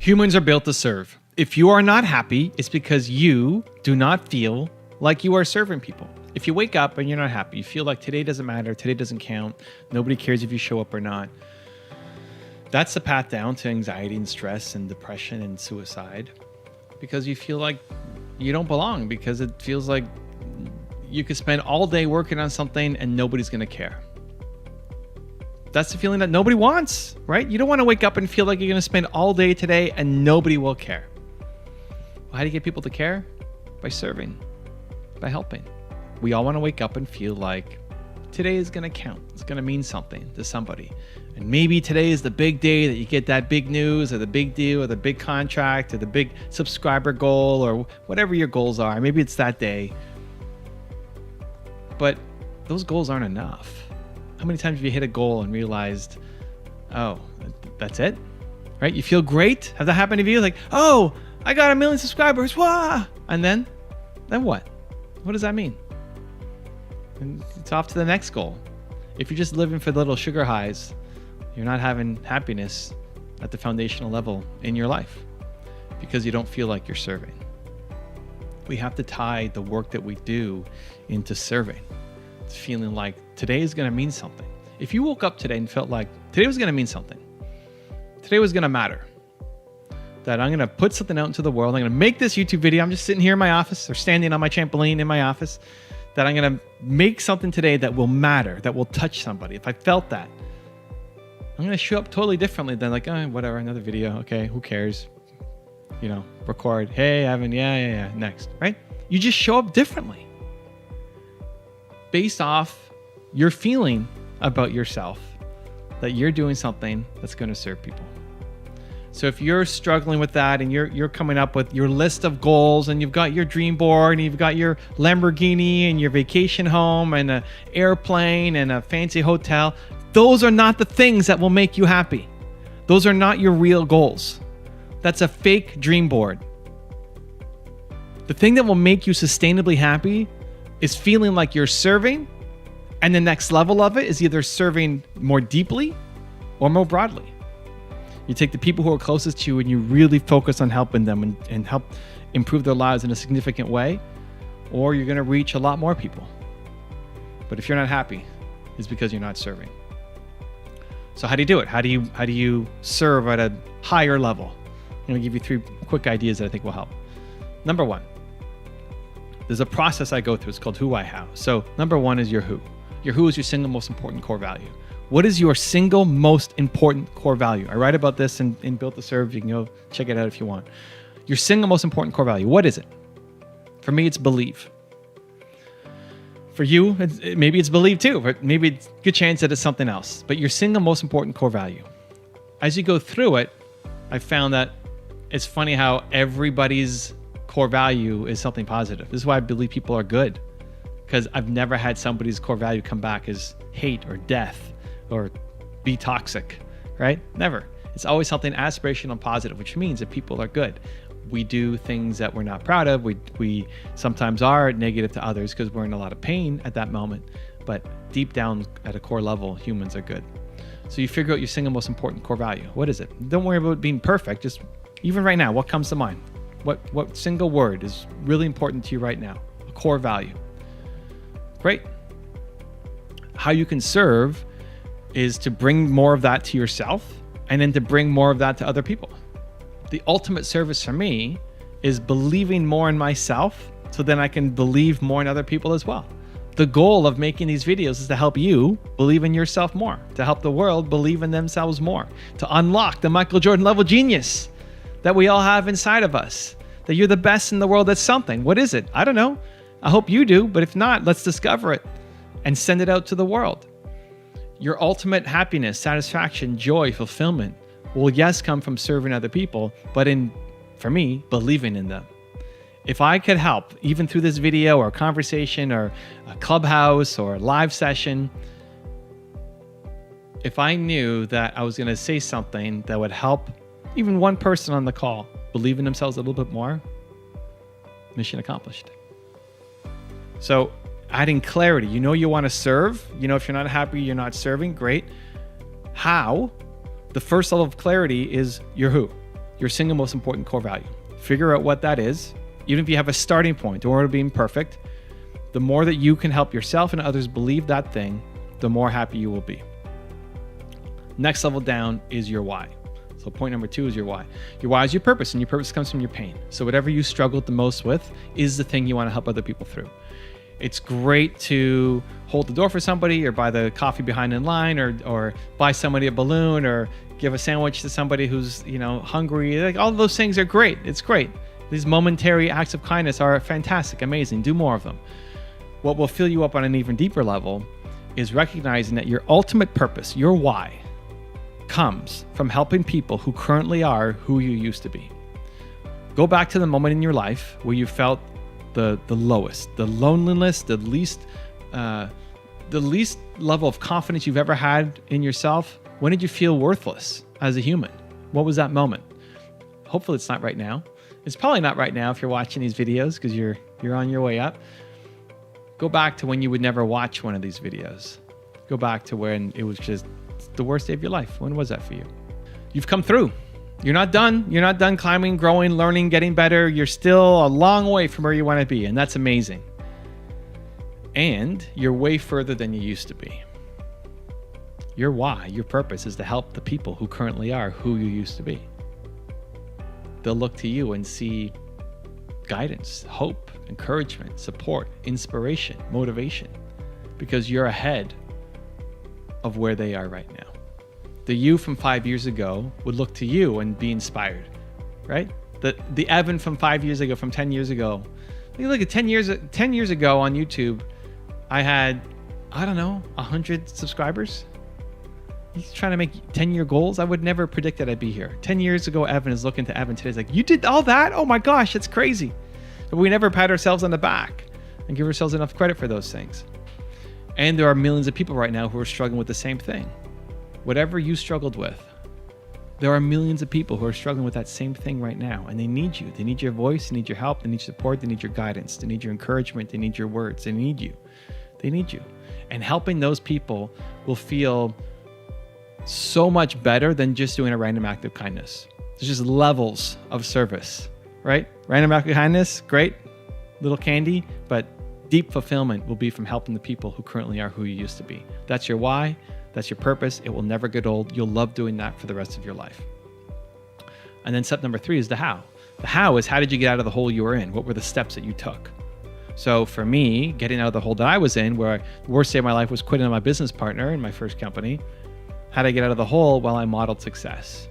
Humans are built to serve. If you are not happy, it's because you do not feel like you are serving people. If you wake up and you're not happy, you feel like today doesn't matter, today doesn't count, nobody cares if you show up or not, that's the path down to anxiety and stress and depression and suicide, because you feel like you don't belong, because it feels like you could spend all day working on something and nobody's going to care. That's the feeling that nobody wants, right? You don't want to wake up and feel like you're going to spend all day today and nobody will care. Well, how do you get people to care? By serving, by helping. We all want to wake up and feel like today is going to count. It's going to mean something to somebody. And maybe today is the big day that you get that big news or the big deal or the big contract or the big subscriber goal or whatever your goals are. Maybe it's that day. But those goals aren't enough. How many times have you hit a goal and realized, oh, that's it? Right? You feel great? Have that happened to you? Like, oh, I got 1 million subscribers. Wah! And then what? What does that mean? And it's off to the next goal. If you're just living for the little sugar highs, you're not having happiness at the foundational level in your life because you don't feel like you're serving. We have to tie the work that we do into serving. It's feeling like today is going to mean something. If you woke up today and felt like today was going to mean something, today was going to matter, that I'm going to put something out into the world, I'm going to make this YouTube video, I'm just sitting here in my office or standing on my trampoline in my office, that I'm going to make something today that will matter, that will touch somebody. If I felt that, I'm going to show up totally differently than like, oh, whatever, another video. Okay, who cares? You know, record. Hey, Evan, yeah, next, right? You just show up differently based off your feeling about yourself, that you're doing something that's going to serve people. So if you're struggling with that and you're coming up with your list of goals and you've got your dream board and you've got your Lamborghini and your vacation home and an airplane and a fancy hotel, those are not the things that will make you happy. Those are not your real goals. That's a fake dream board. The thing that will make you sustainably happy is feeling like you're serving, and the next level of it is either serving more deeply or more broadly. You take the people who are closest to you and you really focus on helping them and help improve their lives in a significant way, or you're going to reach a lot more people. But if you're not happy, it's because you're not serving. So how do you do it? How do you serve at a higher level? I'm going to give you 3 quick ideas that I think will help. Number 1, there's a process I go through. It's called Who I How. So number 1 is your who. Your who is your single most important core value. What is your single most important core value? I write about this in Built to Serve. You can go check it out if you want. Your single most important core value. What is it? For me, it's believe. For you, maybe it's believe too, but maybe it's a good chance that it's something else. But your single most important core value. As you go through it, I found that it's funny how everybody's core value is something positive. This is why I believe people are good, because I've never had somebody's core value come back as hate or death or be toxic, right? Never. It's always something aspirational and positive, which means that people are good. We do things that we're not proud of. We sometimes are negative to others because we're in a lot of pain at that moment. But deep down at a core level, humans are good. So you figure out your single most important core value. What is it? Don't worry about being perfect. Just even right now, what comes to mind? What single word is really important to you right now? A core value. Great. How you can serve is to bring more of that to yourself and then to bring more of that to other people. The ultimate service for me is believing more in myself so then I can believe more in other people as well. The goal of making these videos is to help you believe in yourself more, to help the world believe in themselves more, to unlock the Michael Jordan level genius that we all have inside of us, that you're the best in the world at something. What is it? I don't know. I hope you do, but if not, let's discover it and send it out to the world. Your ultimate happiness, satisfaction, joy, fulfillment will, yes, come from serving other people, but for me, believing in them. If I could help, even through this video or conversation or a clubhouse or a live session, if I knew that I was going to say something that would help even one person on the call believe in themselves a little bit more, mission accomplished. So adding clarity, you know you want to serve. You know if you're not happy, you're not serving, great. How? The first level of clarity is your who. your single most important core value. Figure out what that is. Even if you have a starting point, don't worry about being perfect. The more that you can help yourself and others believe that thing, the more happy you will be. Next level down is your why. So point number 2 is your why. Your why is your purpose, and your purpose comes from your pain. So whatever you struggled the most with is the thing you want to help other people through. It's great to hold the door for somebody, or buy the coffee behind in line, or buy somebody a balloon, or give a sandwich to somebody who's, hungry. Like, all of those things are great. It's great. These momentary acts of kindness are fantastic, amazing. Do more of them. What will fill you up on an even deeper level is recognizing that your ultimate purpose, your why, comes from helping people who currently are who you used to be. Go back to the moment in your life where you felt the lowest, the loneliness, the least level of confidence you've ever had in yourself. When did you feel worthless as a human? What was that moment? Hopefully it's not right now. It's probably not right now if you're watching these videos, because you're on your way up. Go back to when you would never watch one of these videos. Go back to when it was just the worst day of your life. When was that for you? You've come through. You're not done. You're not done climbing, growing, learning, getting better. You're still a long way from where you want to be, and that's amazing. And you're way further than you used to be. Your why, your purpose is to help the people who currently are who you used to be. They'll look to you and see guidance, hope, encouragement, support, inspiration, motivation, because you're ahead of where they are right now. The you from 5 years ago would look to you and be inspired, right? The Evan from 5 years ago, from 10 years ago. Look at 10 years ago on YouTube, I had, 100 subscribers. He's trying to make 10-year goals. I would never predict that I'd be here. 10 years ago, Evan is looking to Evan today. He's like, you did all that? Oh my gosh, it's crazy. But we never pat ourselves on the back and give ourselves enough credit for those things. And there are millions of people right now who are struggling with the same thing. Whatever you struggled with, there are millions of people who are struggling with that same thing right now, and they need you. They need your voice, they need your help, they need your support, they need your guidance, they need your encouragement, they need your words, they need you. They need you. And helping those people will feel so much better than just doing a random act of kindness. There's just levels of service, right? Random act of kindness, great, little candy, but deep fulfillment will be from helping the people who currently are who you used to be. That's your why. That's your purpose. It will never get old. You'll love doing that for the rest of your life. And then step number 3 is the how. The how is, how did you get out of the hole you were in? What were the steps that you took? So for me, getting out of the hole that I was in, where the worst day of my life was quitting my business partner in my first company, how did I get out of the hole? Well, I modeled success.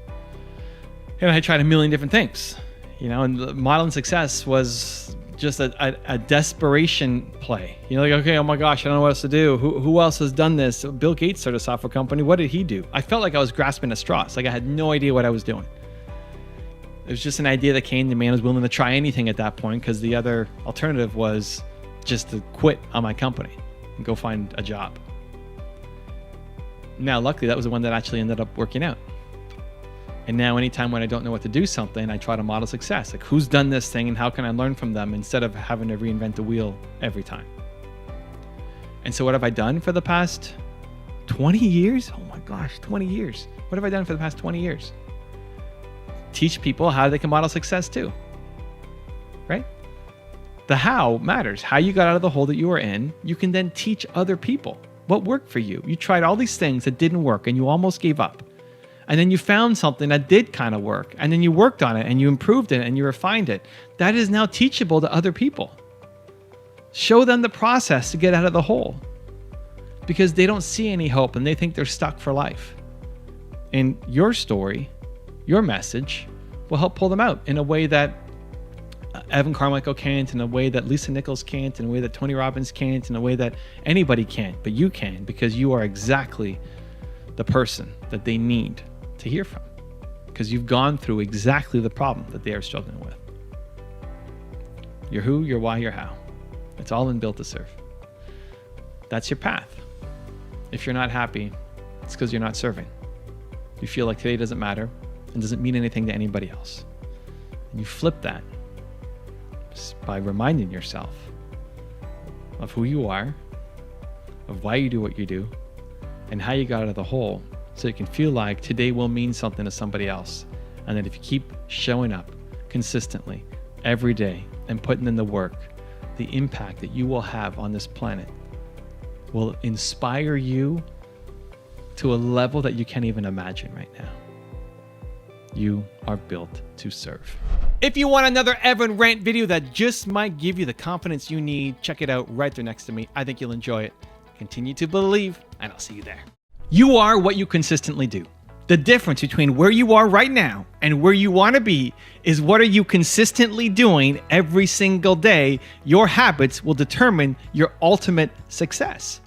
And I tried a million different things, and modeling success was just a desperation play. Okay, oh my gosh, I don't know what else to do. Who else has done this? Bill Gates started a software company. What did he do? I felt like I was grasping at straws. Like I had no idea what I was doing. It was just an idea that came to me. I was willing to try anything at that point, because the other alternative was just to quit on my company and go find a job. Now, luckily, that was the one that actually ended up working out. And now anytime when I don't know what to do something, I try to model success. Like, who's done this thing and how can I learn from them, instead of having to reinvent the wheel every time. And so what have I done for the past 20 years? Oh my gosh, 20 years. What have I done for the past 20 years? Teach people how they can model success too, right? The how matters. How you got out of the hole that you were in, you can then teach other people what worked for you. You tried all these things that didn't work and you almost gave up. And then you found something that did kind of work, and then you worked on it and you improved it and you refined it. That is now teachable to other people. Show them the process to get out of the hole, because they don't see any hope and they think they're stuck for life. And your story, your message, will help pull them out in a way that Evan Carmichael can't, in a way that Lisa Nichols can't, in a way that Tony Robbins can't, in a way that anybody can't, but you can, because you are exactly the person that they need to hear from, because you've gone through exactly the problem that they are struggling with. Your who, your why, your how. It's all in Built to Serve. That's your path. If you're not happy, it's because you're not serving. You feel like today doesn't matter and doesn't mean anything to anybody else. And you flip that by reminding yourself of who you are, of why you do what you do, and how you got out of the hole, so you can feel like today will mean something to somebody else. And that if you keep showing up consistently every day and putting in the work, the impact that you will have on this planet will inspire you to a level that you can't even imagine right now. You are built to serve. If you want another Evan Rant video that just might give you the confidence you need, check it out right there next to me. I think you'll enjoy it. Continue to believe, and I'll see you there. You are what you consistently do. The difference between where you are right now and where you want to be is what are you consistently doing every single day. Your habits will determine your ultimate success.